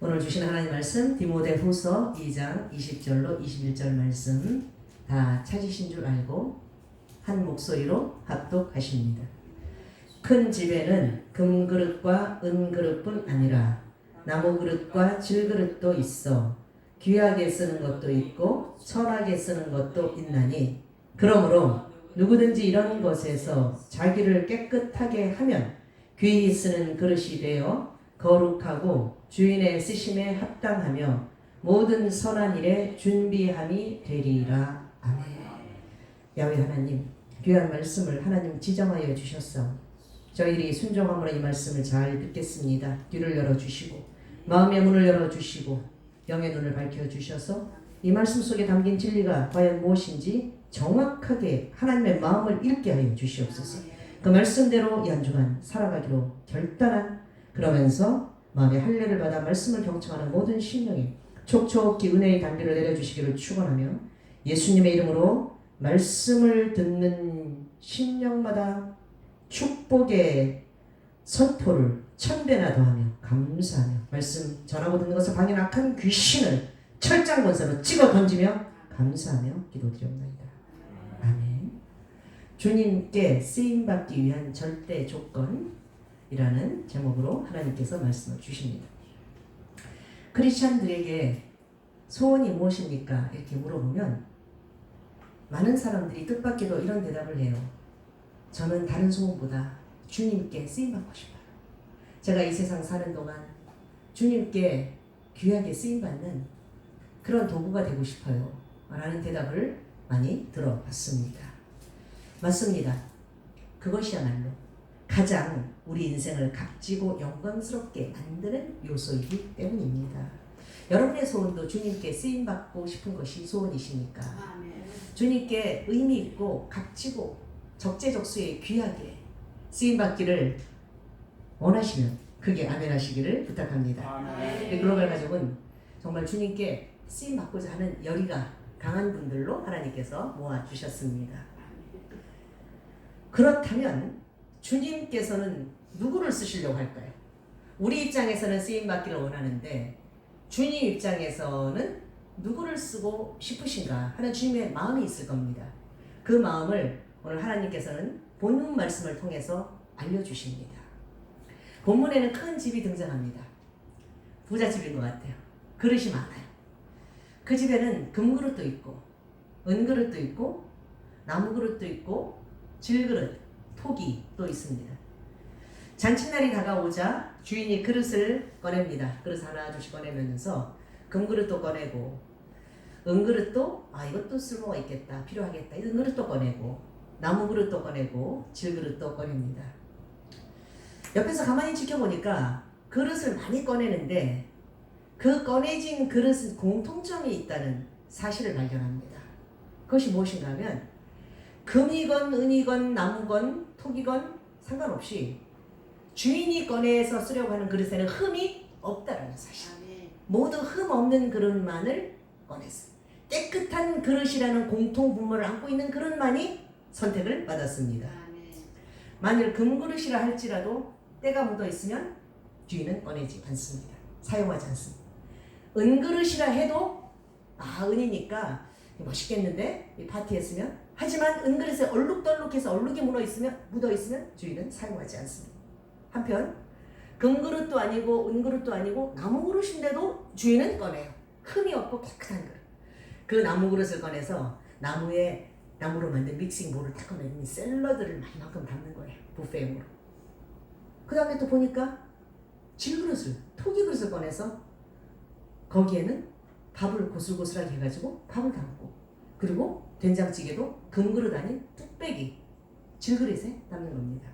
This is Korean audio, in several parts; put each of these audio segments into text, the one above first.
오늘 주신 하나님 말씀 디모데후서 2장 20절로 21절 말씀 다 찾으신 줄 알고 한 목소리로 합독하십니다. 큰 집에는 금그릇과 은그릇뿐 아니라 나무그릇과 질그릇도 있어 귀하게 쓰는 것도 있고 천하게 쓰는 것도 있나니 그러므로 누구든지 이런 것에서 자기를 깨끗하게 하면 귀히 쓰는 그릇이 되어 거룩하고 주인의 쓰심에 합당하며 모든 선한 일에 준비함이 되리라. 아멘. 야훼 하나님, 귀한 말씀을 하나님 지정하여 주셨어. 저희들이 순종함으로 이 말씀을 잘 듣겠습니다. 귀를 열어주시고 마음의 문을 열어주시고 영의 눈을 밝혀주셔서 이 말씀 속에 담긴 진리가 과연 무엇인지 정확하게 하나님의 마음을 읽게 하여 주시옵소서. 그 말씀대로 이 한 주간 살아가기로 결단한, 그러면서 마음의 할례를 받아 말씀을 경청하는 모든 심령에 촉촉히 은혜의 단비를 내려주시기를 축원하며 예수님의 이름으로 말씀을 듣는 심령마다 축복의 선포를 천배나 더하며 감사하며 말씀 전하고 듣는 것을 방해 악한 귀신을 철장권서로 찍어 던지며 감사하며 기도드립니다. 아멘. 주님께 쓰임받기 위한 절대 조건이라는 제목으로 하나님께서 말씀을 주십니다. 크리스찬들에게 소원이 무엇입니까? 이렇게 물어보면 많은 사람들이 뜻밖에도 이런 대답을 해요. 저는 다른 소원보다 주님께 쓰임받고 싶어요. 제가 이 세상 사는 동안 주님께 귀하게 쓰임받는 그런 도구가 되고 싶어요. 라는 대답을 많이 들어봤습니다. 맞습니다. 그것이야말로 가장 우리 인생을 값지고 영광스럽게 만드는 요소이기 때문입니다. 여러분의 소원도 주님께 쓰임받고 싶은 것이 소원이십니까? 주님께 의미 있고 값지고 적재적소에 귀하게 쓰임받기를 원하시면 크게 아멘 하시기를 부탁합니다. 글로벌 가족은 정말 주님께 쓰임받고자 하는 열의가 강한 분들로 하나님께서 모아주셨습니다. 그렇다면 주님께서는 누구를 쓰시려고 할까요? 우리 입장에서는 쓰임받기를 원하는데 주님 입장에서는 누구를 쓰고 싶으신가 하는 주님의 마음이 있을 겁니다. 그 마음을 오늘 하나님께서는 본문 말씀을 통해서 알려주십니다. 본문에는 큰 집이 등장합니다. 부잣집인 것 같아요. 그릇이 많아요. 그 집에는 금그릇도 있고 은그릇도 있고 나무그릇도 있고 질그릇, 톡이 있습니다. 잔칫날이 다가오자 주인이 그릇을 꺼냅니다. 그릇 하나 둘씩 꺼내면서 금그릇도 꺼내고 은그릇도 이것도 쓸모가 있겠다, 필요하겠다, 은그릇도 꺼내고 나무그릇도 꺼내고 질그릇도 꺼냅니다. 옆에서 가만히 지켜보니까 그릇을 많이 꺼내는데 그 꺼내진 그릇은 공통점이 있다는 사실을 발견합니다. 그것이 무엇인가 하면 금이건 은이건 나무건 톡이건 상관없이 주인이 꺼내서 쓰려고 하는 그릇에는 흠이 없다라는 사실. 모두 흠 없는 그릇만을 꺼냈어요. 깨끗한 그릇이라는 공통 분모를 안고 있는 그릇만이 선택을 받았습니다. 만일 금그릇이라 할지라도 때가 묻어 있으면 주인은 꺼내지 않습니다. 사용하지 않습니다. 은그릇이라 해도 은이니까 멋있겠는데 이 파티에 쓰면, 하지만 은그릇에 얼룩덜룩해서 얼룩이 묻어있으면 주인은 사용하지 않습니다. 한편 금그릇도 아니고 은그릇도 아니고 나무그릇인데도 주인은 꺼내요. 흠이 없고 깨끗한 그릇. 그 나무그릇을 꺼내서 나무로 만든 믹싱볼을 딱 꺼내니 샐러드를 많이만큼 담는 거예요. 뷔페용으로. 그 다음에 또 보니까 질그릇을, 토기 그릇을 꺼내서 거기에는 밥을 고슬고슬하게 해가지고 밥을 담고, 그리고 된장찌개도 금그릇 아닌 뚝배기 질그릇에 담는 겁니다.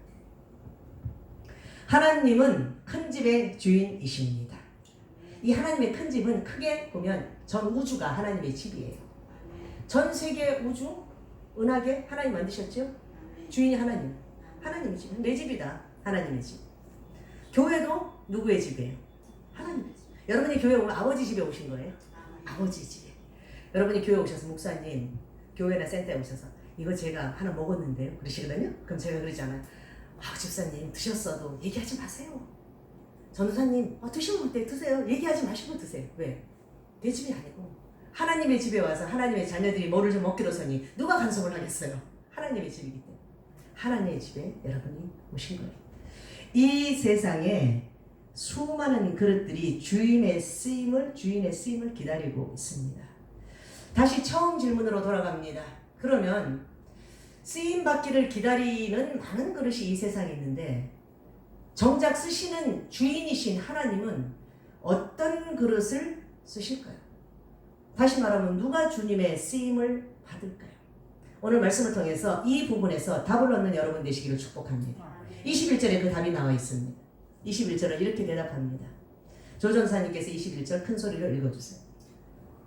하나님은 큰 집의 주인이십니다. 이 하나님의 큰 집은 크게 보면 전 우주가 하나님의 집이에요. 전 세계 우주, 은하계 하나님 만드셨죠? 주인이 하나님의 집. 내 집이다. 하나님의 집. 교회도 누구의 집이에요? 하나님의 집. 여러분이 교회 오면 아버지 집에 오신 거예요? 아버지 집에. 여러분이 교회 오셔서 목사님, 교회나 센터에 오셔서 이거 제가 하나 먹었는데요. 그러시거든요. 그럼 제가 그러잖아요. 집사님 드셨어도 얘기하지 마세요. 전도사님 드시면 어때요? 드세요. 얘기하지 마시고 드세요. 왜? 내 집이 아니고 하나님의 집에 와서 하나님의 자녀들이 뭐를 좀 먹기로서니 누가 간섭을 하겠어요? 하나님의 집이기 때문에. 하나님의 집에 여러분이 오신 거예요. 이 세상에 수많은 그릇들이 주인의 쓰임을 기다리고 있습니다. 다시 처음 질문으로 돌아갑니다. 그러면 쓰임 받기를 기다리는 많은 그릇이 이 세상에 있는데 정작 쓰시는 주인이신 하나님은 어떤 그릇을 쓰실까요? 다시 말하면 누가 주님의 쓰임을 받을까요? 오늘 말씀을 통해서 이 부분에서 답을 얻는 여러분 되시기를 축복합니다. 21절에 그 답이 나와 있습니다. 21절은 이렇게 대답합니다. 조전사님께서 21절 큰 소리로 읽어주세요.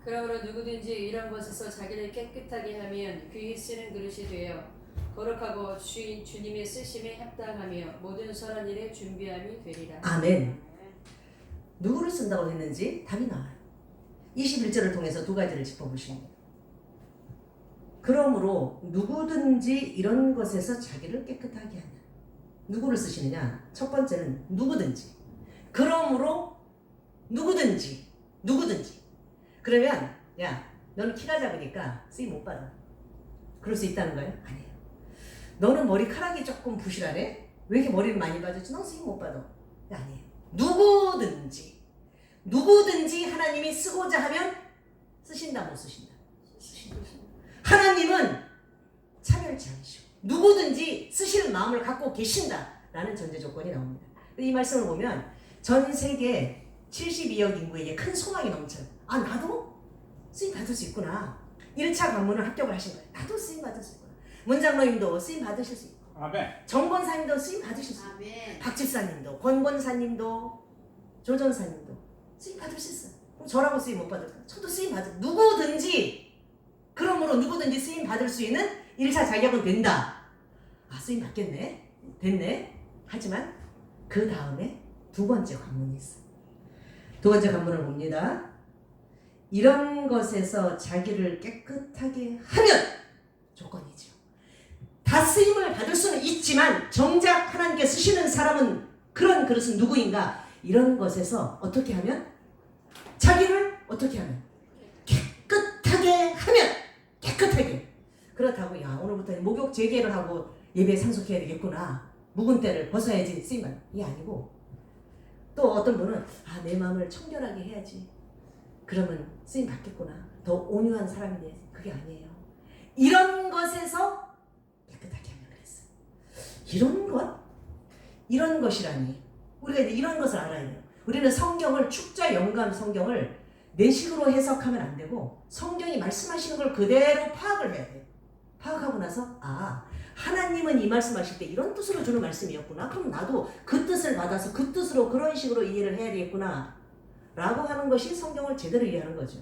그러므로 누구든지 이런 것에서 자기를 깨끗하게 하면 귀히 쓰는 그릇이 되어 거룩하고 주님의 쓰심에 합당하며 모든 선한 일에 준비함이 되리라. 아멘. 누구를 쓴다고 했는지 답이 나와요. 21절을 통해서 두 가지를 짚어보십니다. 그러므로 누구든지 이런 것에서 자기를 깨끗하게 하냐. 누구를 쓰시느냐? 첫 번째는 누구든지. 그러므로 누구든지. 그러면 야 너는 키가 작으니까 쓰임 못 받아. 그럴 수 있다는 거예요? 아니에요. 너는 머리카락이 조금 부실하네? 왜 이렇게 머리를 많이 빠졌지? 넌 쓰임 못 받아. 아니에요. 누구든지 하나님이 쓰고자 하면 쓰신다 못 쓰신다? 쓰신다. 하나님은 차별치 않으시고 누구든지 쓰실 마음을 갖고 계신다라는 전제 조건이 나옵니다. 이 말씀을 보면 전 세계 72억 인구에게 큰 소망이 넘쳐요. 나도 쓰임 받을 수 있구나. 1차 관문을 합격을 하신 거예요. 나도 쓰임 받을 수 있구나. 문장로님도 쓰임 받으실 수 있고 아멘. 정권사님도 쓰임 받으실 수 있고 박집사님도 권권사님도 조전사님도 쓰임 받을 수 있어요. 그럼 저라고 쓰임 못 받을까요? 저도 쓰임 받을. 그러므로 누구든지 쓰임 받을 수 있는 1차 자격은 된다. 쓰임 받겠네. 됐네. 하지만 그 다음에 두 번째 관문이 있어요. 두 번째 관문을 봅니다. 이런 것에서 자기를 깨끗하게 하면 조건이죠. 다 쓰임을 받을 수는 있지만 정작 하나님께 쓰시는 사람은 그런 그릇은 누구인가? 이런 것에서 어떻게 하면? 자기를 어떻게 하면? 깨끗하게 하면 깨끗하게. 그렇다고 오늘부터 목욕 재개를 하고 예배에 상속해야 되겠구나. 묵은 때를 벗어야지 쓰임만. 이게 아니고 또 어떤 분은 내 마음을 청결하게 해야지. 그러면 쓰임 받겠구나. 더 온유한 사람이 돼야지. 그게 아니에요. 이런 것에서 깨끗하게 하면 그랬어요. 이런 것이라니. 우리가 이제 이런 것을 알아야 돼요. 우리는 성경을 축자 영감 성경을 내 식으로 해석하면 안 되고 성경이 말씀하시는 걸 그대로 파악을 해야 돼요. 파악하고 나서 하나님은 이 말씀하실 때 이런 뜻으로 주는 말씀이었구나. 그럼 나도 그 뜻을 받아서 그 뜻으로 그런 식으로 이해를 해야 되겠구나 라고 하는 것이 성경을 제대로 이해하는 거죠.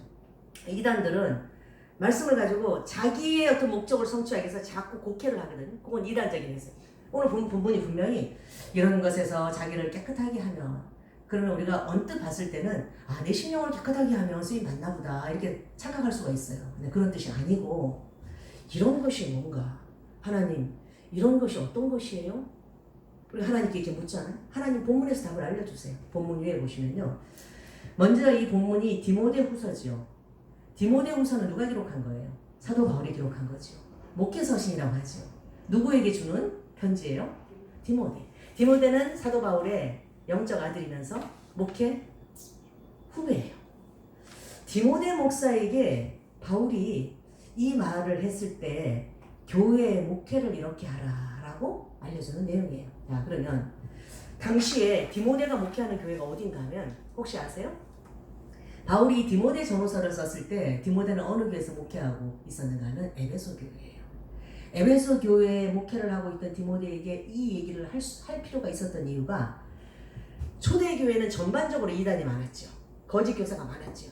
이단들은 말씀을 가지고 자기의 어떤 목적을 성취하기 위해서 자꾸 곡해를 하거든요. 그건 이단적인 해석. 오늘 본문이 분명히 이런 것에서 자기를 깨끗하게 하면, 그러면 우리가 언뜻 봤을 때는 내 심령을 깨끗하게 하면 쓰임 받나 보다 이렇게 착각할 수가 있어요. 근데 그런 뜻이 아니고 이런 것이 뭔가, 하나님 이런 것이 어떤 것이에요? 우리 하나님께 이렇게 묻잖아요. 하나님 본문에서 답을 알려주세요. 본문 위에 보시면요. 먼저 이 본문이 디모데후서죠. 디모데후서는 누가 기록한 거예요? 사도 바울이 기록한 거죠. 목회서신이라고 하죠. 누구에게 주는 편지예요? 디모데. 디모데는 사도 바울의 영적 아들이면서 목회 후배예요. 디모데 목사에게 바울이 이 말을 했을 때 교회의 목회를 이렇게 하라라고 알려주는 내용이에요. 자, 그러면 당시에 디모데가 목회하는 교회가 어딘가 하면 혹시 아세요? 바울이 디모데 전후서를 썼을 때 디모데는 어느 교회에서 목회하고 있었는가 하면 에베소 교회예요. 에베소 교회에 목회를 하고 있던 디모데에게 이 얘기를 할 필요가 있었던 이유가 초대교회는 전반적으로 이단이 많았죠. 거짓 교사가 많았죠.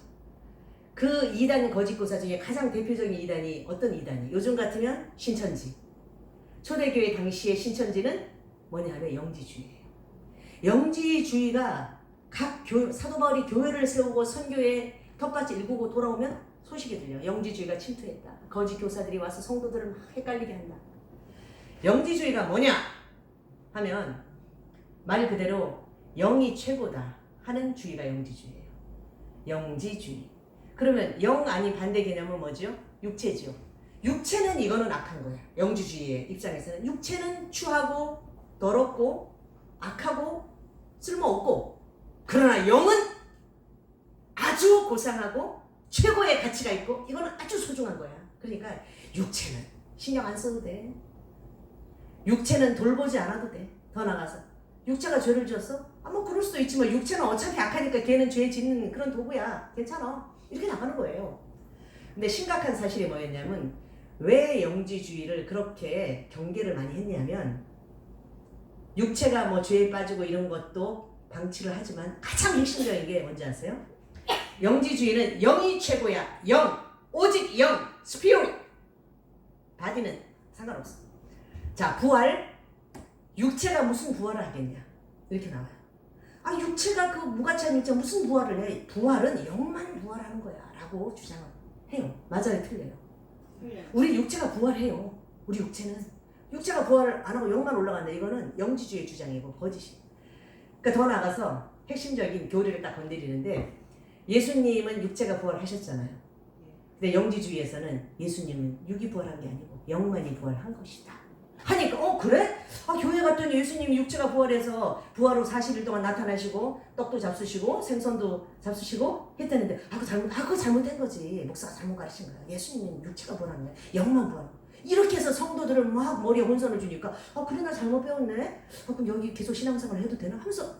그 이단 거짓 교사 중에 가장 대표적인 이단이 어떤 이단이? 요즘 같으면 신천지. 초대교회 당시의 신천지는 뭐냐면 영지주의예요. 영지주의가 각 사도 바울이 교회를 세우고 선교에 텃밭을 일구고 돌아오면 소식이 들려요. 영지주의가 침투했다. 거짓 교사들이 와서 성도들을 막 헷갈리게 한다. 영지주의가 뭐냐 하면 말 그대로 영이 최고다 하는 주의가 영지주의예요. 영지주의. 그러면 영 아닌 반대 개념은 뭐죠? 육체지요. 육체는 이거는 악한 거야. 영지주의의 입장에서는 육체는 추하고 더럽고 악하고 쓸모없고, 그러나 영은 아주 고상하고 최고의 가치가 있고 이거는 아주 소중한 거야. 그러니까 육체는 신경 안 써도 돼. 육체는 돌보지 않아도 돼. 더 나가서 육체가 죄를 지었어? 뭐 그럴 수도 있지만 육체는 어차피 악하니까 걔는 죄 짓는 그런 도구야. 괜찮아. 이렇게 나가는 거예요. 근데 심각한 사실이 뭐였냐면, 왜 영지주의를 그렇게 경계를 많이 했냐면, 육체가 뭐 죄에 빠지고 이런 것도 방치를 하지만 가장 핵심적인 게 뭔지 아세요? 영지주의는 영이 최고야. 영, 오직 영, 스피릿. 바디는 상관없어. 자, 부활. 육체가 무슨 부활을 하겠냐, 이렇게 나와요. 육체가 그 무가치한 육체 무슨 부활을 해? 부활은 영만 부활하는 거야 라고 주장을 해요. 맞아요, 틀려요? 우리 육체가 부활해요. 우리 육체가 부활을 안 하고 영만 올라간다. 이거는 영지주의 주장이고 거짓이에요. 그러니까 더 나가서 핵심적인 교리를 딱 건드리는데, 예수님은 육체가 부활하셨잖아요. 근데 영지주의에서는 예수님은 육이 부활한 게 아니고 영만이 부활한 것이다 하니까, 그래? 교회 갔더니 예수님이 육체가 부활해서 부활로 40일 동안 나타나시고 떡도 잡수시고 생선도 잡수시고 했다는데, 그거 잘못된 거지. 목사가 잘못 가르친 거야. 예수님은 육체가 부활하는 거야. 영만 부활하는 거야. 이렇게 해서 성도들을 막 머리에 혼선을 주니까, 그래, 나 잘못 배웠네. 그럼 여기 계속 신앙생활을 해도 되나? 하면서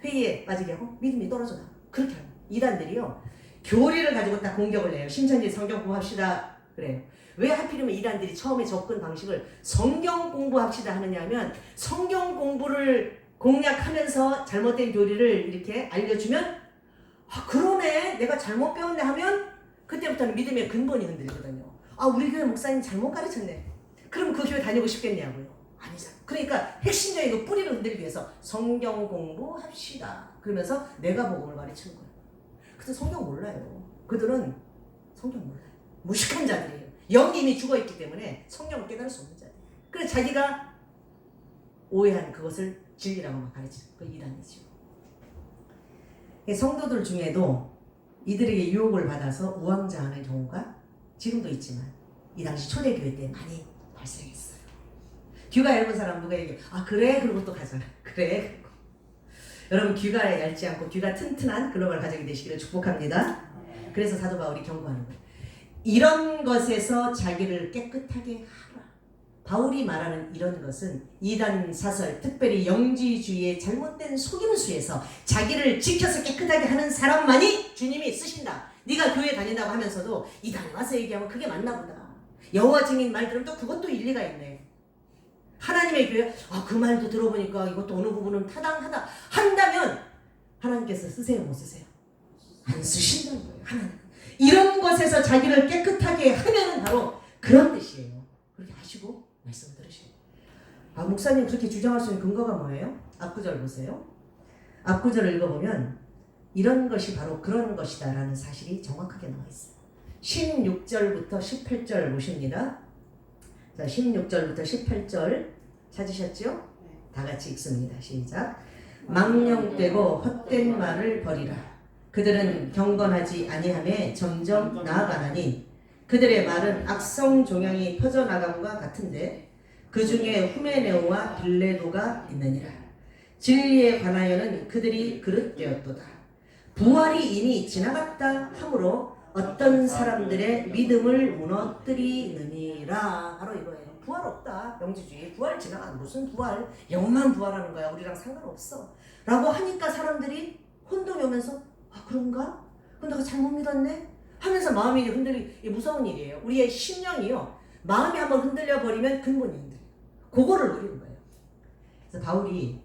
회의에 빠지게 하고 믿음이 떨어져 나가. 그렇게 하는 거야. 이단들이요, 교리를 가지고 딱 공격을 해요. 심찬지 성경 공부합시다 그래요. 왜 하필이면 이단들이 처음에 접근 방식을 성경 공부합시다 하느냐면, 성경 공부를 공략하면서 잘못된 교리를 이렇게 알려주면, 그러네, 내가 잘못 배웠네 하면 그때부터는 믿음의 근본이 흔들리거든요. 우리 교회 목사님 잘못 가르쳤네. 그럼 그 교회 다니고 싶겠냐고요. 아니잖아. 그러니까 핵심적인 그 뿌리를 흔들기 위해서 성경 공부합시다 그러면서 내가 복음을 가르치는 거예요. 근데 성경 몰라요. 그들은 성경 몰라요. 무식한 자들이에요. 영이 이미 죽어있기 때문에 성경을 깨달을 수 없는 자들. 그래서 자기가 오해한 그것을 진리라고 막 가르치는 그 이단이죠. 성도들 중에도 이들에게 유혹을 받아서 우왕좌왕하는 경우가 지금도 있지만 이 당시 초대교회 때 많이 발생했어요. 귀가 얇은 사람 누가 얘기해? 그래? 그러고 또 가잖아. 그래? 여러분, 귀가 얇지 않고 귀가 튼튼한 글로벌 가정이 되시기를 축복합니다. 그래서 사도 바울이 경고하는 거예요. 이런 것에서 자기를 깨끗하게 하라. 바울이 말하는 이런 것은 이단 사설, 특별히 영지주의의 잘못된 속임수에서 자기를 지켜서 깨끗하게 하는 사람만이 주님이 쓰신다. 네가 교회 다닌다고 하면서도 이단에 와서 얘기하면 그게 맞나 보다. 여호와 증인 말 들으면 또 그것도 일리가 있네. 하나님의 교회, 그 말도 들어보니까 이것도 어느 부분은 타당하다 한다면 하나님께서 쓰세요, 못 쓰세요? 안 쓰신다는 거예요. 하나님. 이런 것에서 자기를 깨끗하게 하면은 바로 그런 뜻이에요. 그렇게 하시고 말씀 들으시고. 목사님 그렇게 주장할 수 있는 근거가 뭐예요? 앞구절 보세요. 앞구절을 읽어보면 이런 것이 바로 그런 것이다 라는 사실이 정확하게 나와 있어요. 16절부터 18절 보십니다. 자, 16절부터 18절 찾으셨죠? 다 같이 읽습니다. 시작. 망령되고 헛된 말을 버리라. 그들은 경건하지 아니하며 점점 나아가나니 그들의 말은 악성 종양이 퍼져나감과 같은데 그 중에 후메네오와 빌레도가 있느니라. 진리에 관하여는 그들이 그릇되었도다. 부활이 이미 지나갔다 하므로 어떤 사람들의 믿음을 무너뜨리느니라. 바로 이거예요. 부활 없다. 영지주의. 부활 지나간 무슨 부활? 영만 부활하는 거야. 우리랑 상관없어. 라고 하니까 사람들이 혼동이 오면서 그런가? 그럼 내가 잘못 믿었네? 하면서 마음이 흔들리, 무서운 일이에요. 우리의 심령이요. 마음이 한번 흔들려 버리면 근본이 흔들려요. 그거를 노리는 거예요. 그래서 바울이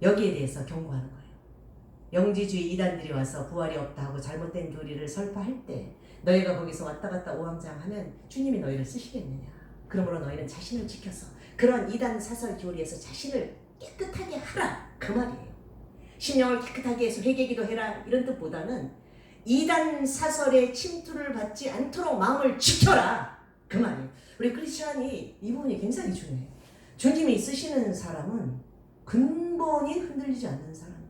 여기에 대해서 경고하는 거예요. 영지주의 이단들이 와서 부활이 없다 하고 잘못된 교리를 설파할 때 너희가 거기서 왔다 갔다 오함장하면 주님이 너희를 쓰시겠느냐. 그러므로 너희는 자신을 지켜서 그런 이단 사설 교리에서 자신을 깨끗하게 하라. 그 말이에요. 심령을 깨끗하게 해서 회개기도 해라. 이런 뜻보다는 이단 사설의 침투를 받지 않도록 마음을 지켜라. 그 말이에요. 우리 크리스찬이 이 부분이 굉장히 중요해요. 주님이 쓰시는 사람은 근본이 흔들리지 않는 사람.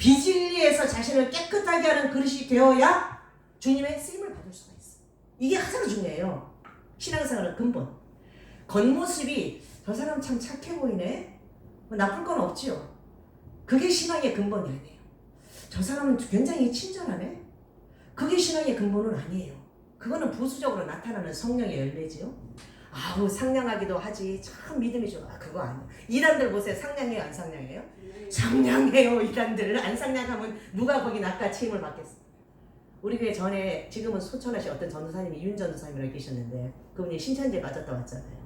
비진리에서 자신을 깨끗하게 하는 그릇이 되어야 주님의 쓰임을 받을 수가 있어. 이게 가장 중요해요. 신앙생활의 근본. 겉모습이 저 사람 참 착해 보이네. 뭐 나쁠 건 없지요. 그게 신앙의 근본이 아니에요. 저 사람은 굉장히 친절하네. 그게 신앙의 근본은 아니에요. 그거는 부수적으로 나타나는 성령의 열매지요. 아우 상냥하기도 하지 참 믿음이 좋아. 그거 아니야. 이단들 보세요. 상냥해요 안 상냥해요? 상냥해요. 이단들 안 상냥하면 누가 거기 낚아채 힘을 받겠어. 우리 교회 전에 지금은 소천하시 어떤 전도사님이 윤 전도사님이라고 계셨는데 그분이 신천지에 맞았다 왔잖아요.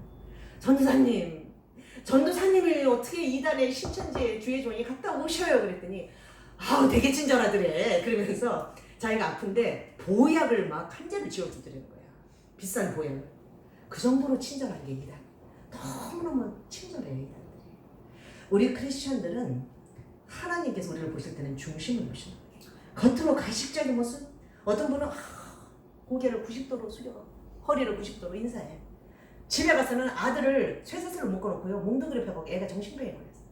전도사님이 어떻게 이단에 신천지에 주의 종이 갔다 오셔요. 그랬더니 아우 되게 친절하더래. 그러면서 자기가 아픈데 보약을 막 한 잔을 지어주더라는 거야. 비싼 보약을. 그 정도로 친절한 게 이단. 너무너무 친절해 이단들이. 우리 크리스천들은 하나님께서 우리를 보실 때는 중심을 보시는 거예요. 겉으로 가식적인 모습. 어떤 분은 고개를 90도로 숙여 허리를 90도로 인사해. 집에 가서는 아들을 쇠사슬로 묶어놓고요. 몽둥이를 펴고 애가 정신병에 걸렸어.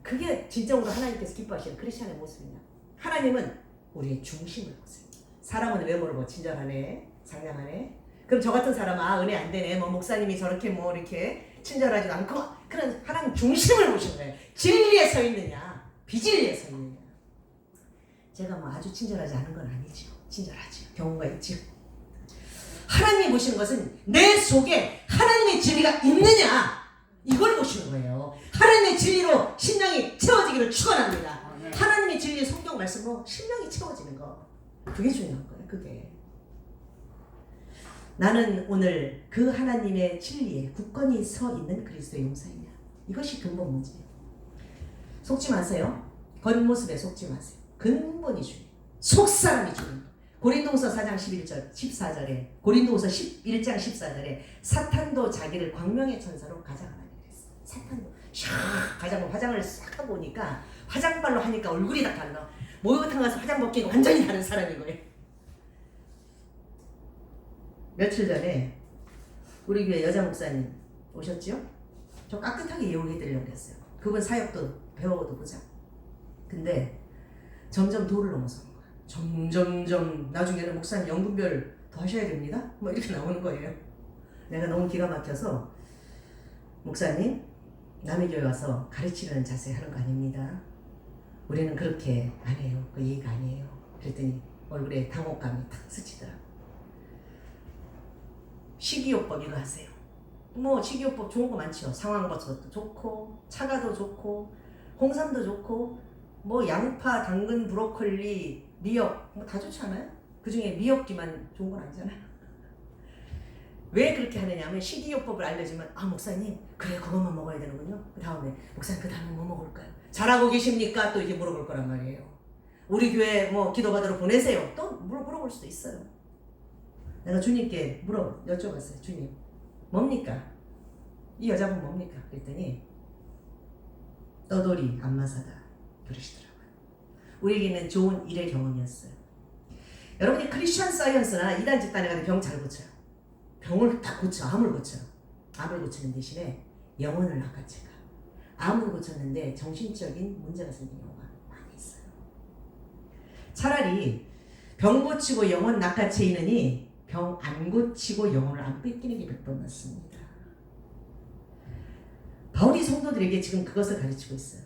그게 진정으로 하나님께서 기뻐하시는 크리스천의 모습이냐. 하나님은 우리의 중심을 보세요. 사람은 외모를 뭐 친절하네, 상냥하네. 그럼 저 같은 사람은 은혜 안 되네. 뭐 목사님이 저렇게 뭐 이렇게 친절하지도 않고 그런 하나님 중심을 보시는 거예요. 진리에 서 있느냐, 비진리에 서 있느냐. 제가 뭐 아주 친절하지 않은 건 아니죠. 친절하죠. 경우가 있죠. 하나님이 보시는 것은 내 속에 하나님의 진리가 있느냐 이걸 보시는 거예요. 하나님의 진리로 심령이 채워지기를 축원합니다. 하나님의 진리 성경 말씀으로 심령이 채워지는 거 그게 중요한 거예요. 그게 나는 오늘 그 하나님의 진리에 굳건히 서 있는 그리스도의 용사이냐 이것이 근본 문제예요. 속지 마세요. 겉모습에 속지 마세요. 근본이 중요해요. 속사람이 중요해요. 고린도후서 4장 11절 14절에 고린도후서 11장 14절에 사탄도 자기를 광명의 천사로 가장하라고 그랬어요. 사탄도 샥 화장을 싹 하고 오니까 화장발로 하니까 얼굴이 다 달라. 목욕탕 가서 화장 벗기니까 완전히 다른 사람인 거예요. 며칠 전에 우리 교회 여자 목사님 오셨죠? 저 깨끗하게 예우해드리려고 했어요. 그분 사역도 배워도 보자. 근데 점점 도를 넘어서는 거야. 점점 나중에는 목사님 연금별 더 하셔야 됩니다. 뭐 이렇게 나오는 거예요. 내가 너무 기가 막혀서 목사님 남의 교회 와서 가르치려는 자세 하는 거 아닙니다. 우리는 그렇게 안 해요. 그 얘기가 아니에요. 그랬더니 얼굴에 당혹감이 탁 스치더라고. 식이요법 이거 하세요. 뭐 식이요법 좋은 거 많죠. 상황버섯도 좋고 차가도 좋고 홍삼도 좋고 뭐 양파, 당근, 브로콜리, 미역 뭐 다 좋지 않아요? 그 중에 미역기만 좋은 건 아니잖아요. 왜 그렇게 하느냐 하면 식이요법을 알려주면 목사님 그래 그것만 먹어야 되는군요. 그 다음에 목사님 그 다음에 뭐 먹을까요? 잘하고 계십니까? 또 이게 물어볼 거란 말이에요. 우리 교회 뭐 기도받으러 보내세요. 또 물어볼 수도 있어요. 내가 주님께 여쭤봤어요. 주님 뭡니까? 이 여자분 뭡니까? 그랬더니 떠돌이 안마사다 그러시더라고요. 우리에게는 좋은 일의 경험이었어요. 여러분이 크리스천 사이언스나 이단 집단에 가서 병 잘 고쳐요. 병을 다 고쳐. 암을 고쳐요. 암을 고치는 대신에 영혼을 낚아채가. 암을 고쳤는데 정신적인 문제가 생긴 경우가 많이 있어요. 차라리 병 고치고 영혼 낚아채이느니 병 안 고치고 영혼을 안 뺏기는 게 100번 낫습니다. 바울이 성도들에게 지금 그것을 가르치고 있어요.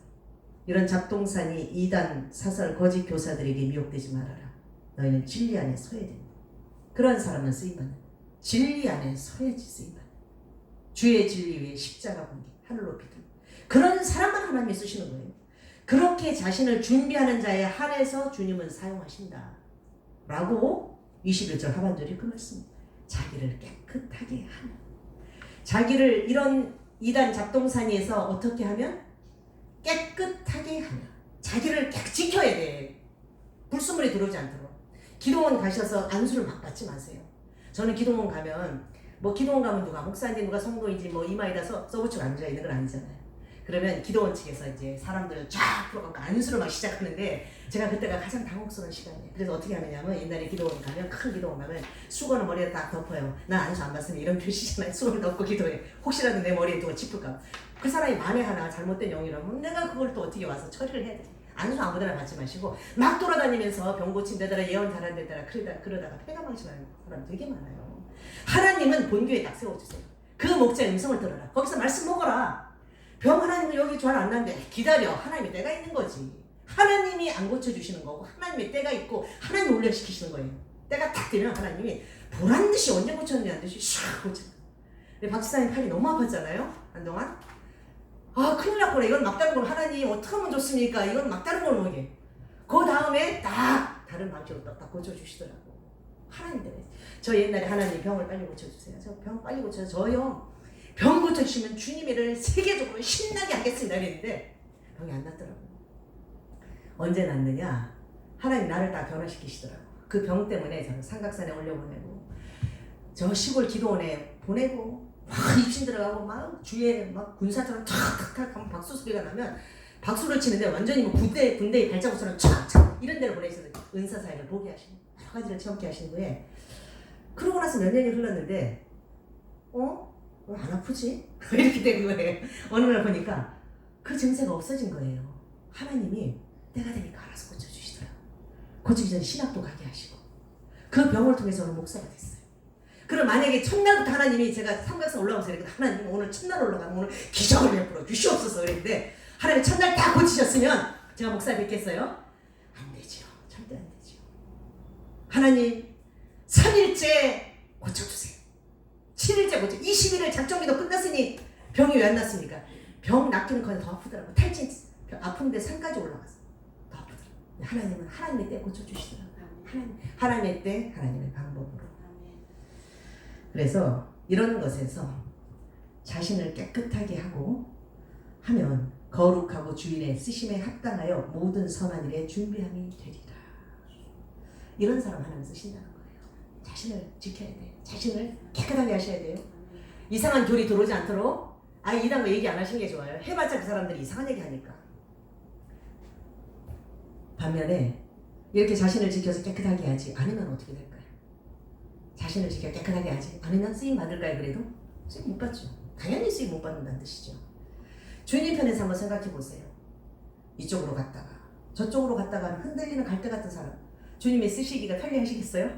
이런 잡동사니 이단 사설 거짓 교사들에게 미혹되지 말아라. 너희는 진리 안에 서야 된다. 그런 사람은 쓰임받는 진리 안에 서야지 쓰임받는 주의 진리 위에 십자가 본게 하늘 높이 들고 그런 사람만 하나님이 쓰시는 거예요. 그렇게 자신을 준비하는 자에 한해서 주님은 사용하신다 라고 21절 하반절이 그 말씀. 자기를 깨끗하게 하는 자기를 이런 이단 잡동사니에서 어떻게 하면 깨끗하게 하면 자기를 지켜야 돼. 불순물이 들어오지 않도록. 기도원 가셔서 안수를 막 받지 마세요. 저는 기도원 가면 뭐 기도원 가면 누가 목사인지 누가 성도인지 뭐 이마에다 써붙이고 앉아 있는 건 아니잖아요. 그러면 기도원 측에서 이제 사람들을 쫙 풀어갖고 안수를 막 시작하는데 제가 그때가 가장 당혹스러운 시간이에요. 그래서 어떻게 하느냐면 옛날에 기도원 가면 큰 기도원 가면 수건을 머리에 딱 덮어요. 난 안수 안 받으면 이런 표시잖아요. 수건을 덮고 기도해. 혹시라도 내 머리에 누가 짚을까. 그 사람이 만에 하나 잘못된 영이라면 내가 그걸 또 어떻게 와서 처리를 해야 돼. 안수 아무데나 받지 마시고 막 돌아다니면서 병 고친 데다가 예언 잘한 데다가 그러다가 폐가 망신하는 사람 되게 많아요. 하나님은 본교에 딱 세워주세요. 그 목자의 음성을 들어라. 거기서 말씀 먹어라. 병 하나님은 여기 잘 안 나는데 기다려. 하나님의 때가 있는 거지. 하나님이 안 고쳐주시는 거고 하나님의 때가 있고 하나님 훈련시키시는 거예요. 때가 딱 되면 하나님이 보란듯이 언제 고쳤냐는 듯이 샥 고쳐. 근데 박 지사님 팔이 너무 아팠잖아요. 한동안. 아 큰일 났구나. 이건 막다른 걸 하나님 어떻게 하면 좋습니까? 이건 막다른 걸 뭐게. 그 다음에 딱 다른 방식으로 딱 고쳐주시더라고. 하나님 때문에. 저 옛날에 하나님 병을 빨리 고쳐주세요. 저 병 빨리 고쳐서 저요. 병 고쳐주시면 주님이를 세계적으로 신나게 하겠습니다. 이랬는데 병이 안 났더라고요. 언제 났느냐? 하나님 나를 다 변화시키시더라고요. 그 병 때문에 저는 삼각산에 올려보내고 저 시골 기도원에 보내고 막 입신 들어가고 막 주위에 막 군사처럼 탁탁탁 하면 박수 소리가 나면 박수를 치는데 완전히 뭐 군대의 발자국처럼 촥촥 이런 데를 보내셔서 은사 사역을 보게 하시고 여러 가지를 체험케 하신 후에 그러고 나서 몇 년이 흘렀는데 왜 안 아프지? 이렇게 된 거예요. 어느 날 보니까 그 증세가 없어진 거예요. 하나님이 때가 되니까 알아서 고쳐주시더라고요. 고치기 전에 신학도 가게 하시고 그 병을 통해서 오늘 목사가 됐어요. 그럼 만약에 첫날부터 하나님이 제가 삼각산 올라오면서 이랬거든. 하나님 오늘 첫날 올라가면 오늘 기적을 베풀어 주시옵소서 그랬는데 하나님 첫날 다 고치셨으면 제가 목사 뵙겠어요? 안 되죠. 절대 안 되죠. 하나님 3일째 고쳐주세요. 7일째 고쳐. 21일 작정기도 끝났으니 병이 왜 안 났습니까? 병 낫기는 더 아프더라고. 탈진 아픈데 산까지 올라갔어. 더 아프더라고. 하나님은 하나님의 때 고쳐주시더라고. 하나님의 때 하나님의 방법으로. 그래서 이런 것에서 자신을 깨끗하게 하고 하면 거룩하고 주인의 쓰심에 합당하여 모든 선한 일에 준비함이 되리라. 이런 사람 하나님 쓰신다는 거예요. 자신을 지켜야 돼요. 자신을 깨끗하게 하셔야 돼요. 이상한 교리 들어오지 않도록 이런 거 얘기 안 하시는 게 좋아요. 해봤자 그 사람들이 이상한 얘기 하니까. 반면에 이렇게 자신을 지켜서 깨끗하게 하지 않으면 어떻게 될까요? 자신을 지켜 깨끗하게 하지 않으면 쓰임 받을까요? 그래도? 쓰임 못 받죠. 당연히 쓰임 못 받는다는 뜻이죠. 주님 편에서 한번 생각해 보세요. 이쪽으로 갔다가 저쪽으로 갔다가 흔들리는 갈대 같은 사람 주님이 쓰시기가 편리하시겠어요?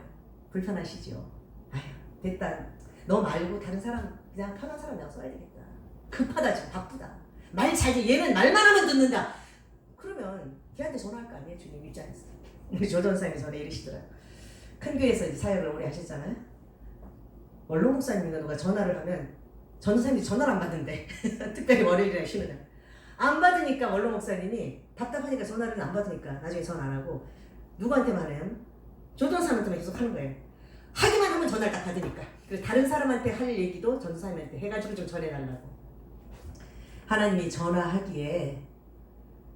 불편하시죠. 아휴 됐다. 너 말고 다른 사람 그냥 편한 사람 내가 써야 되겠다. 급하다 지금 바쁘다. 말 잘지 얘는 말만 하면 듣는다. 그러면 걔한테 전화할 거 아니에요? 주님 입장에서. 우리 조전사님이 전에 이러시더라고요. 큰 교회에서 이제 사역을 오래 하셨잖아요. 원로 목사님인가 누가 전화를 하면 전사님이 전화를 안 받는데 특별히 월요일이나 쉬는 날 안 받으니까 원로 목사님이 답답하니까 전화를 안 받으니까 나중에 전화 안 하고 누구한테만 해요? 조전사님한테만 계속 하는 거예요. 하기만 하면 전화를 딱 받으니까. 그래서 다른 사람한테 할 얘기도 전사님한테 해가지고 좀 전해달라고. 하나님이 전화하기에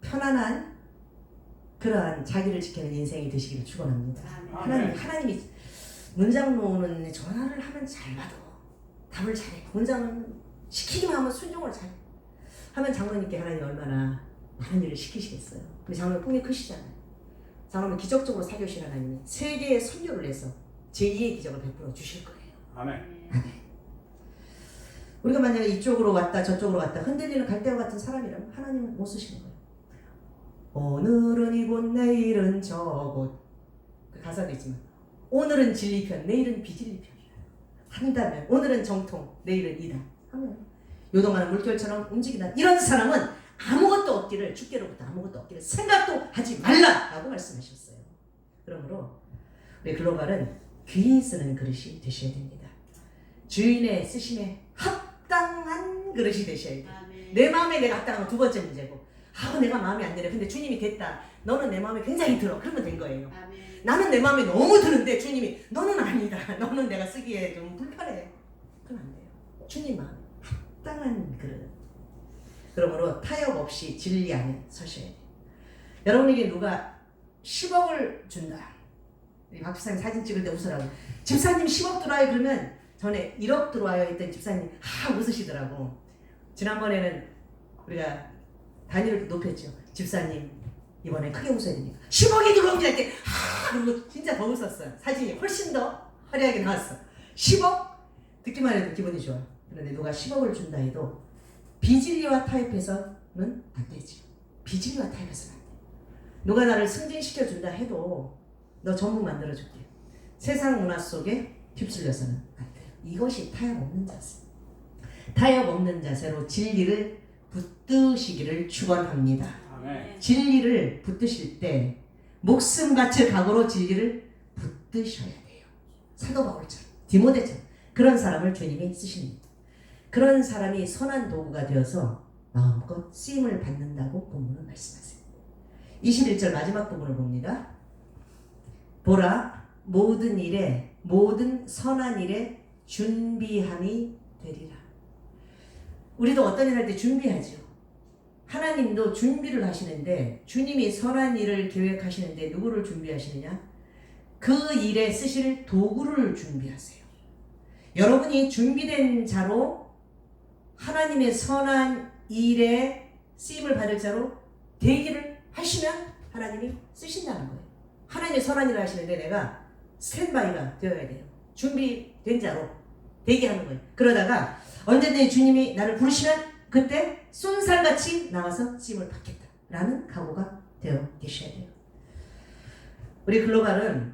편안한 그러한 자기를 지키는 인생이 되시기를 축원합니다. 하나님이 문장로는 전화를 하면 잘 받아. 답을 잘해. 문장은 시키기만 하면 순종을 잘해. 하면 장로님께 하나님이 얼마나 많은 일을 시키시겠어요. 근데 장로님 꿈이 크시잖아요. 장로님 기적적으로 사교신 하나님이 세계에 선교를 해서 제2의 기적을 베풀어 주실 거예요. 아멘. 우리가 만약에 이쪽으로 왔다 저쪽으로 왔다 흔들리는 갈대와 같은 사람이라면 하나님은 못 쓰시는 거예요. 오늘은 이곳 내일은 저곳. 그 가사도 있지만 오늘은 진리편 내일은 비진리편이라 한다면 오늘은 정통 내일은 이단 하면 요동하는 물결처럼 움직이다. 이런 사람은 아무것도 없기를 주께로부터 아무것도 없기를 생각도 하지 말라라고 말씀하셨어요. 그러므로 우리 글로벌은 귀히 쓰는 그릇이 되셔야 됩니다. 주인의 쓰심에 합당한 그릇이 되셔야 돼요. 내 마음에 내가 합당한 건 두 번째 문제고 내가 마음에 안 들어. 근데 주님이 됐다. 너는 내 마음에 굉장히 들어. 그러면 된 거예요. 아멘. 나는 내 마음에 너무 드는데 주님이 너는 아니다. 너는 내가 쓰기에 좀 불편해. 그럼 안 돼요. 주님 마음에 합당한 그릇. 그러므로 타협 없이 진리 안에 서셔야 돼요. 여러분에게 누가 10억을 준다. 우리 박 집사님 사진 찍을 때 웃으라고. 집사님 10억 들어와요. 그러면 전에 1억 들어와요 했더니 집사님 웃으시더라고. 지난번에는 우리가 단위를 높였죠. 집사님 이번에 크게 웃어야 되니까 10억이 들어옵니다. 이렇게 그리고 진짜 더 웃었어요. 사진이 훨씬 더 화려하게 나왔어. 10억? 듣기만 해도 기분이 좋아요. 그런데 누가 10억을 준다 해도 비진리와 타협해서는 안 되지. 비진리와 타협해서는 안 돼. 누가 나를 승진시켜 준다 해도 너 전부 만들어줄게. 세상 문화 속에 휩쓸려서는 안 돼요. 이것이 타협 없는 자세. 타협 없는 자세로 진리를 붙드시기를 축원합니다. 아멘. 진리를 붙드실 때 목숨 바칠 각오로 진리를 붙드셔야 돼요. 사도 바울처럼, 디모데처럼 그런 사람을 주님이 쓰십니다. 그런 사람이 선한 도구가 되어서 마음껏 쓰임을 받는다고 본문은 말씀하세요. 21절 마지막 부분을 봅니다. 보라, 모든 선한 일에 준비함이 되리라. 우리도 어떤 일 할 때 준비하죠. 하나님도 준비를 하시는데 주님이 선한 일을 계획하시는데 누구를 준비하시느냐? 그 일에 쓰실 도구를 준비하세요. 여러분이 준비된 자로 하나님의 선한 일에 쓰임을 받을 자로 되기를 하시면 하나님이 쓰신다는 거예요. 하나님이 선한 일을 하시는데 내가 스탠바이가 되어야 돼요. 준비된 자로 되게 하는 거예요. 그러다가 언제든지 주님이 나를 부르시면 그때 쏜살같이 나와서 쓰임을 받겠다라는 각오가 되어 계셔야 돼요. 우리 글로벌은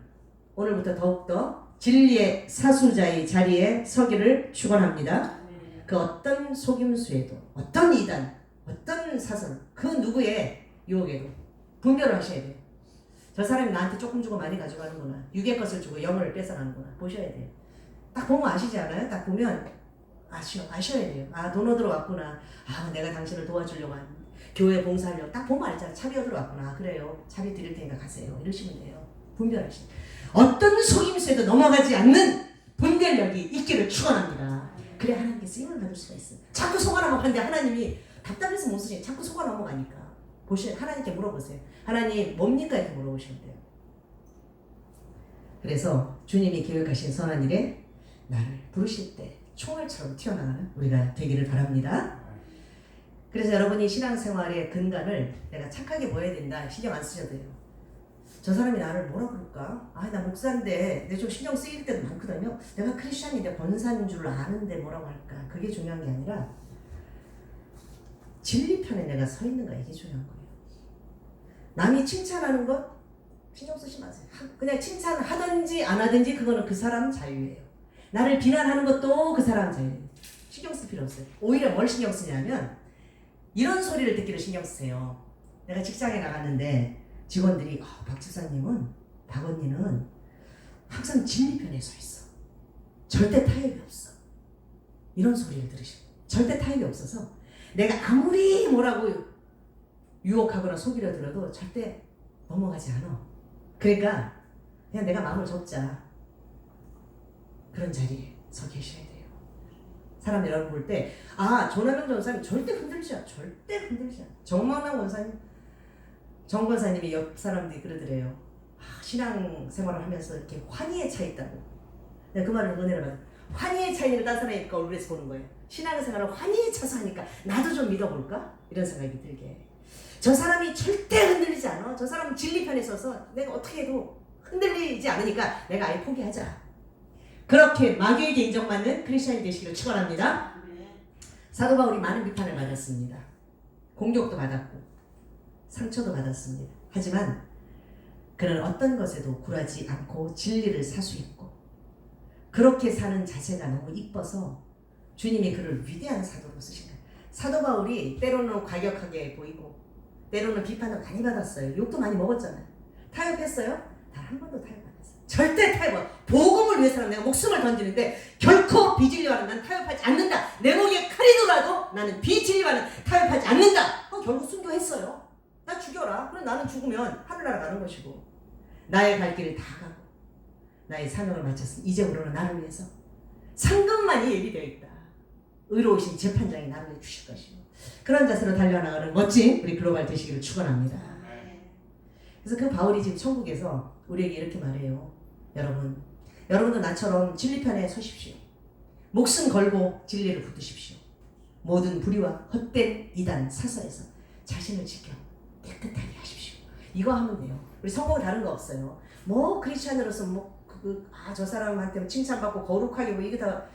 오늘부터 더욱더 진리의 사수자의 자리에 서기를 축원합니다. 그 어떤 속임수에도 어떤 이단, 어떤 사선, 그 누구의 유혹에도 분별을 하셔야 돼요. 저 사람이 나한테 조금 주고 많이 가져가는구나. 육의 것을 주고 영을 뺏어가는구나. 보셔야 돼요. 딱 보면 아시지 않아요? 딱 보면 아셔야 돼요. 아, 돈 얻으러 왔구나. 아, 내가 당신을 도와주려고 하는데 교회 봉사하려고 딱 보면 알잖아. 차비 얻으러 왔구나. 아, 그래요. 차비 드릴 테니까 가세요. 이러시면 돼요. 분별하시죠. 어떤 속임수에도 넘어가지 않는 분별력이 있기를 축원합니다. 그래 하나님께 쓰임을 받을 수가 있어요. 자꾸 속아 넘어가는데 하나님이 답답해서 못 쓰시니 자꾸 속아 넘어가니까 보시면 하나님께 물어보세요. 하나님 뭡니까? 이렇게 물어보시면 돼요. 그래서 주님이 계획하신 선한 일에 나를 부르실 때 총알처럼 튀어나가는 우리가 되기를 바랍니다. 그래서 여러분이 신앙생활의 근간을 내가 착하게 보여야 된다. 신경 안 쓰셔도 돼요. 저 사람이 나를 뭐라 그럴까? 아, 나 목사인데 내 좀 신경 쓰일 때도 많거든요. 내가 크리스찬인데 권사인 줄 아는데 뭐라고 할까? 그게 중요한 게 아니라 진리 편에 내가 서 있는가 이게 중요한 거예요. 남이 칭찬하는 것 신경 쓰지 마세요. 그냥 칭찬하든지 안 하든지 그거는 그 사람 자유예요. 나를 비난하는 것도 그 사람 자유예요. 신경 쓸 필요 없어요. 오히려 뭘 신경 쓰냐면 이런 소리를 듣기를 신경 쓰세요. 내가 직장에 나갔는데 직원들이 박 집사님은, 박 언니는 항상 진리 편에 서 있어. 절대 타협이 없어. 이런 소리를 들으시고 절대 타협이 없어서 내가 아무리 뭐라고 유혹하거나 속이려 들어도 절대 넘어가지 않아. 그러니까 그냥 내가 마음을 접자. 그런 자리에 서 계셔야 돼요. 사람들 여러분 볼 때 조남영 전사님 절대 흔들지 않아. 절대 흔들지 않아. 정만남 원사님, 정 권사님이 옆 사람들이 그러더래요. 신앙생활을 하면서 이렇게 환희에 차 있다고. 내가 그 말을 은혜를 받아. 환희에 차 있는 딴 사람이니까 얼굴에서 보는 거예요. 신앙생활을 환희에 차서 하니까 나도 좀 믿어볼까? 이런 생각이 들게. 저 사람이 절대 흔들리지 않아. 저 사람은 진리 편에 서서 내가 어떻게 해도 흔들리지 않으니까 내가 아예 포기하자. 그렇게 마귀에게 인정받는 크리스천이 되시기를 축원합니다. 사도 바울이 많은 비판을 받았습니다. 공격도 받았고 상처도 받았습니다. 하지만 그는 어떤 것에도 굴하지 않고 진리를 사수했고 그렇게 사는 자세가 너무 이뻐서 주님이 그를 위대한 사도로 쓰신 거예요. 사도 바울이 때로는 과격하게 보이고 때로는 비판을 많이 받았어요. 욕도 많이 먹었잖아요. 타협했어요? 단 한 번도 타협 안 했어요. 절대 타협. 복음을 위해서는 내가 목숨을 던지는데 결코 비진리와는 난 타협하지 않는다. 내 목에 칼이 들어도 나는 비진리와는 타협하지 않는다. 결국 순교했어요. 나 죽여라. 그럼 나는 죽으면 하늘나라 가는 것이고 나의 갈 길을 다 가고 나의 사명을 마쳤으니 이제부로는 나를 위해서 상급만이 예비되어 있다. 의로우신 재판장이 나를 위해 주실 것이고 그런 자세로 달려나가는 멋진 우리 글로벌 되시기를 축원합니다. 그래서 그 바울이 지금 천국에서 우리에게 이렇게 말해요. 여러분도 나처럼 진리 편에 서십시오. 목숨 걸고 진리를 붙드십시오. 모든 불의와 헛된 이단 사설에서 자신을 지켜 깨끗하게 하십시오. 이거 하면 돼요. 우리 성공은 다른 거 없어요. 뭐 크리스찬으로서 저 사람한테 칭찬받고 거룩하게 뭐 이거 다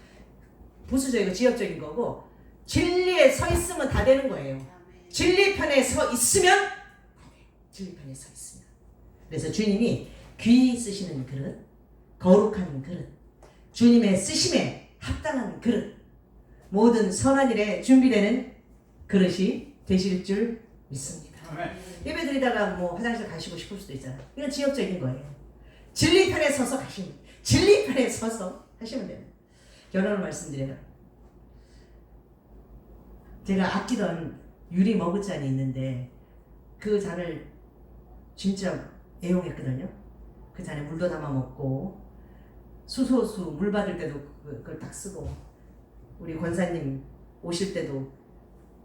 부수적이고 지역적인 거고, 진리에 서 있으면 다 되는 거예요. 진리 편에 서 있으면 다 돼. 진리 편에 서 있으면. 그래서 주님이 귀히 쓰시는 그릇, 거룩한 그릇, 주님의 쓰심에 합당한 그릇, 모든 선한 일에 준비되는 그릇이 되실 줄 믿습니다. 예배 드리다가 뭐 화장실 가시고 싶을 수도 있잖아요. 이건 지역적인 거예요. 진리 편에 서서 가시면, 진리 편에 서서 하시면 돼요. 결론을 말씀드려요. 제가 아끼던 유리 머그잔이 있는데 그 잔을 진짜 애용했거든요. 그 잔에 물도 담아 먹고 수소수 물 받을 때도 그걸 딱 쓰고, 우리 권사님 오실 때도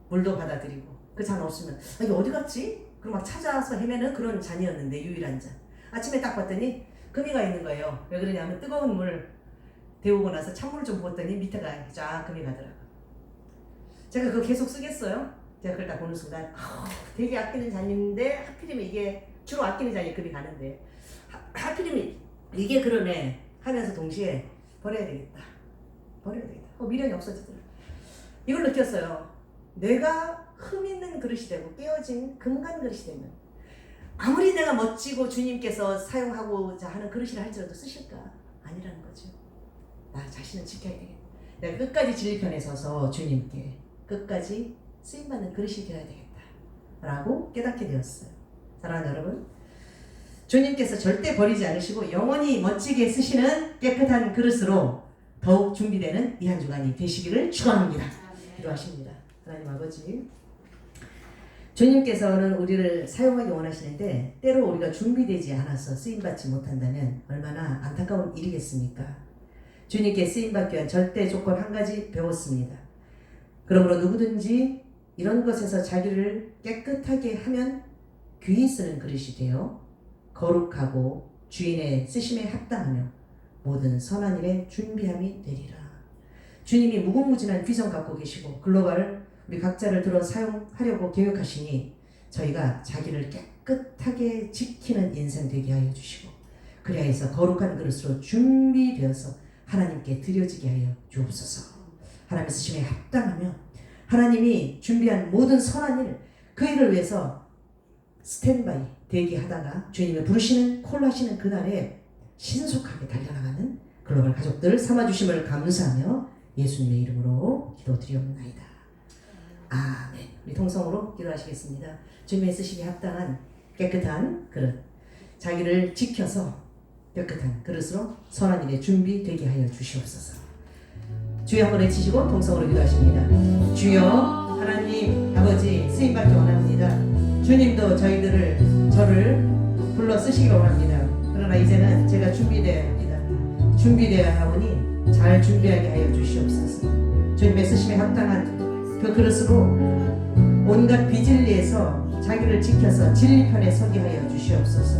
물도 받아드리고, 그 잔 없으면 이게 어디 갔지? 그럼 막 찾아서 헤매는 그런 잔이었는데, 유일한 잔. 아침에 딱 봤더니 금이가 있는 거예요. 왜 그러냐면 뜨거운 물 데우고 나서 찬물 좀 부었더니 밑에가 쫙 금이 가더라고요. 제가 그거 계속 쓰겠어요? 제가 그걸 딱 보는 순간 되게 아끼는 잔인데 하필이면 이게 주로 아끼는 잔이 금이 가는데 하필이면 이게 그러네 하면서 동시에 버려야 되겠다. 미련이 없어지더라. 이걸 느꼈어요. 내가 흠 있는 그릇이 되고 깨어진 금간 그릇이 되면 아무리 내가 멋지고 주님께서 사용하고자 하는 그릇이라 할지라도 쓰실까? 아니라는 거죠. 나 자신을 지켜야 되겠다. 내가 끝까지 진리 편에 서서 주님께 끝까지 쓰임받는 그릇이 되어야 되겠다 라고 깨닫게 되었어요. 사랑하는 여러분, 주님께서 절대 버리지 않으시고 영원히 멋지게 쓰시는 깨끗한 그릇으로 더욱 준비되는 이 한 주간이 되시기를 축원합니다. 기도하십니다. 하나님 아버지, 주님께서는 우리를 사용하기 원하시는데 때로 우리가 준비되지 않아서 쓰임받지 못한다면 얼마나 안타까운 일이겠습니까? 주님께 쓰임받기 위한 절대 조건 한 가지 배웠습니다. 그러므로 누구든지 이런 것에서 자기를 깨끗하게 하면 귀히 쓰는 그릇이 되어 거룩하고 주인의 쓰심에 합당하며 모든 선한 일에 준비함이 되리라. 주님이 무궁무진한 비전 갖고 계시고 글로벌 우리 각자를 들어 사용하려고 계획하시니 저희가 자기를 깨끗하게 지키는 인생 되게 하여 주시고 그리하여서 거룩한 그릇으로 준비되어서 하나님께 드려지게 하여 주옵소서. 하나님의 쓰심에 합당하며 하나님이 준비한 모든 선한 일, 그 일을 위해서 스탠바이 대기하다가 주님을 부르시는 콜하시는 그날에 신속하게 달려나가는 글로벌 가족들 삼아주심을 감사하며 예수님의 이름으로 기도드리옵나이다. 아멘. 우리 통성으로 기도하시겠습니다. 주님의 쓰심에 합당한 깨끗한 그릇, 자기를 지켜서 깨끗한 그릇으로 선한 일에 준비되게 하여 주시옵소서. 주여 한번 외치시고 통성으로 기도하십니다. 주여 하나님 아버지 쓰임받기 원합니다. 주님도 저를 불러 쓰시기를 원합니다. 그러나 이제는 제가 준비되어야 하오니 잘 준비하게 하여 주시옵소서. 주님의 쓰심에 합당한 그 그릇으로 온갖 비진리에서 자기를 지켜서 진리 편에 서게 하여 주시옵소서.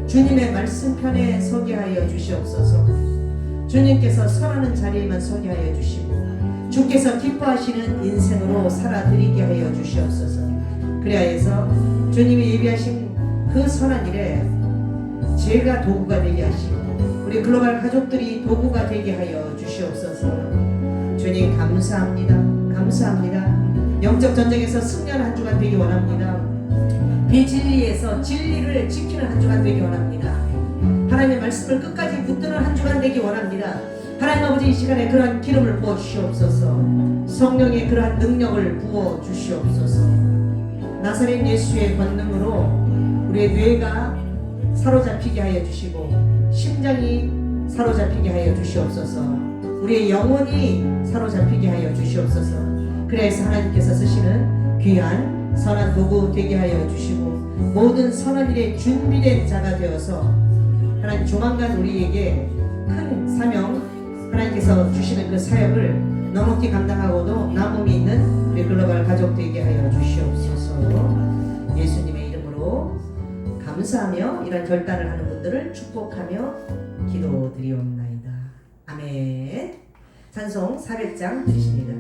주님의 말씀 편에 서게 하여 주시옵소서. 주님께서 설하는 자리에만 서게 하여 주시고 주께서 기뻐하시는 인생으로 살아드리게 하여 주시옵소서. 그리하여서 주님이 예비하신 그 선한 일에 제가 도구가 되게 하시고 우리 글로벌 가족들이 도구가 되게 하여 주시옵소서. 주님 감사합니다. 감사합니다. 영적 전쟁에서 승리하는 한 주간 되기 원합니다. 비진리에서 진리를 지키는 한 주간 되기 원합니다. 하나님의 말씀을 끝까지 붙드는 한 주간 되기 원합니다. 하나님 아버지 이 시간에 그러한 기름을 부어 주시옵소서. 성령의 그러한 능력을 부어 주시옵소서. 나사렛 예수의 권능으로 우리의 뇌가 사로잡히게 하여 주시고 심장이 사로잡히게 하여 주시옵소서. 우리의 영혼이 사로잡히게 하여 주시옵소서. 그래서 하나님께서 쓰시는 귀한 선한 도구 되게 하여 주시고 모든 선한 일에 준비된 자가 되어서 하나님 조만간 우리에게 큰 사명 하나님께서 주시는 그 사역을 넉넉히 감당하고도 남음이 있는 우리 글로벌 가족 되게 하여 주시옵소서. 예수님의 이름으로 감사하며 이런 결단을 하는 분들을 축복하며 기도드리옵나이다. 아멘. 찬송 400장 드리십니다.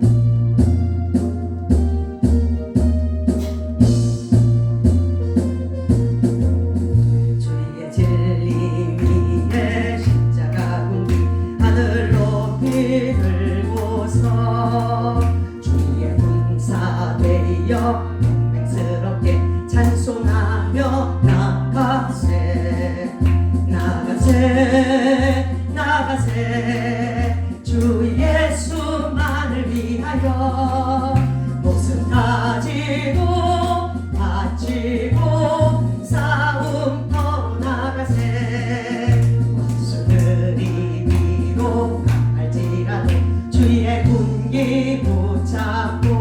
나가세 주 예수만을 위하여 목숨 가지고 바치고 싸움터로 나가세 원수들이 비록 강할지라도 주의 군기 붙잡고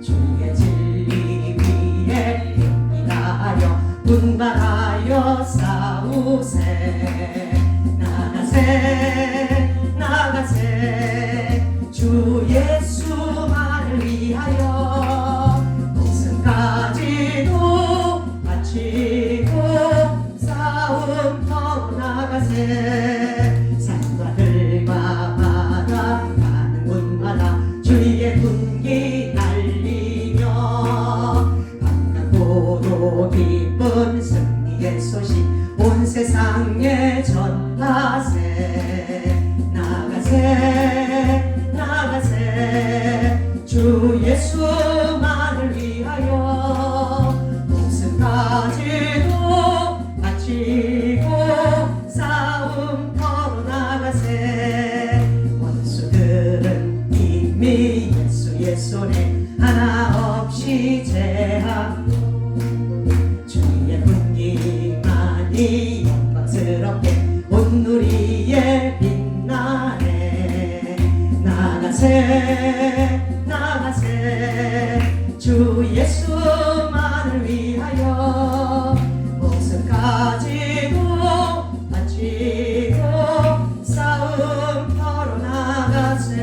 주의 진리 위에 용기하여 분발하여 싸우세 나가세 주 예수만을 위하여 목숨 가지고 바치고 싸움터로 나가세 산과 들과 바다 가는 곳마다 주의 군기 날리며 반갑고도 기쁜 승리의 소식 온 세상에 전하세 나가세 주 예수만을 위하여 목숨 가지고 바치고 싸움터로 나가세 원수들은 이미 예수의 손에 하나 없이 제하고 주의 군기만이 영광스럽게 온 누리에 빛나네 나가세 주 예수만을 위하여 목숨 가지고 바치고 싸움터로 나가세.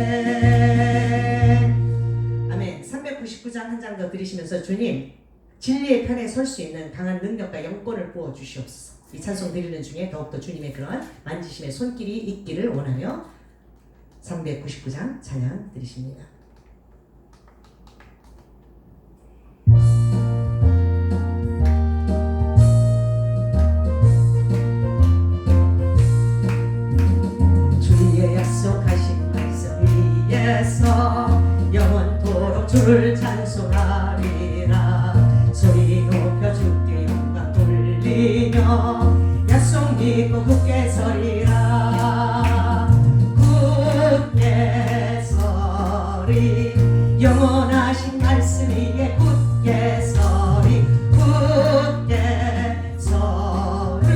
아멘. 399장 한 장 더 드리시면서 주님 진리의 편에 설 수 있는 강한 능력과 영권을 부어 주시옵소서. 이 찬송 드리는 중에 더욱더 주님의 그러한 만지심의 손길이 있기를 원하며 399장 찬양 드리십니다. 주의 약속하신 말씀 위에서 영원토록 주를 찬송하리라. 소리 높여 주께 영광 돌리며 약속 믿고 굳게 서리라. 굳게 서리 영원하신 말씀 위에 굳게 서리 굳게 서리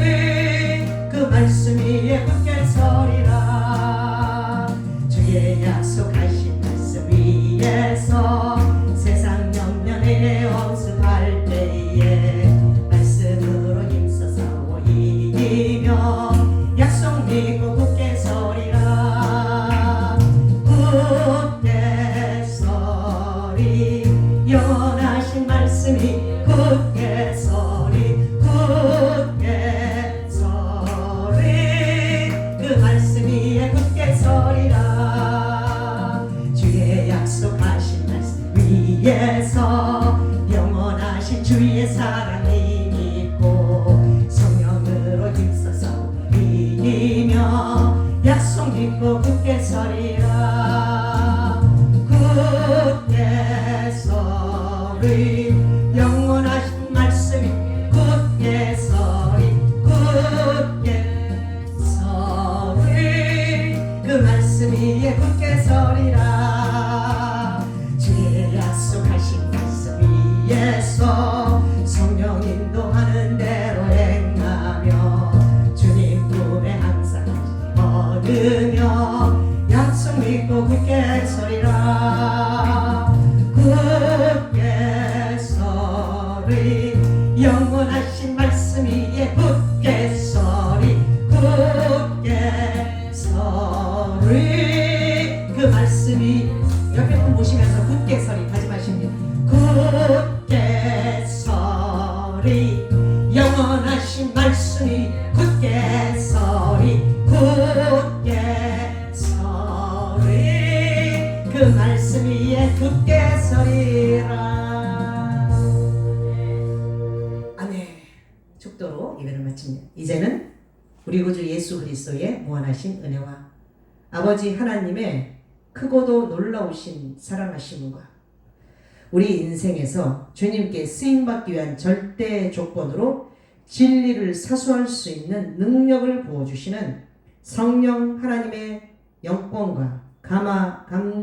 그 말씀 위에 굳게 서리라. 주의 약속하신 말씀 위에서 세상 영년에 엄습할 때에 말씀으로 힘써 싸워 이기며 약속 믿고 굳게 서리라. 굳게 서리 영원하신 말씀이 굳게 서리 굳게 서리 그 말씀 위에 굳게 서리라. 주의 약속하신 말씀 위에서 영원하신 주의 사랑이 믿고 성령으로 힘써서 이기며 약속 믿고 굳게 서리라. 굳게 서리 영원하신 말씀이 굳게 서리 굳게 서리 그 말씀 위에 굳게 서리라. 주의 약속하신 말씀 위에서 성령 인도하는 대로 행하며 주님 품에 항상 얻으며 약속 믿고 굳게 서리라. 굳게 서리 영원하신 말씀 위에 굳게 서리 굳게 서리 그 말씀이 옆에 분 보시면서 굳게 서리 다시 마십니다. 굳게 서리 영원하신 말씀이 굳게 서리 굳게 서리 그 말씀 위에 굳게 서리라. 아멘. 축도로 예배를 마칩니다. 이제는 우리 구주 예수 그리스도의 무한하신 은혜와 아버지 하나님의 크고도 놀라우신 사랑하심과 우리 인생에서 주님께 쓰임받기 위한 절대 조건으로 진리를 사수할 수 있는 능력을 부어주시는 성령 하나님의 영권과 감화 감동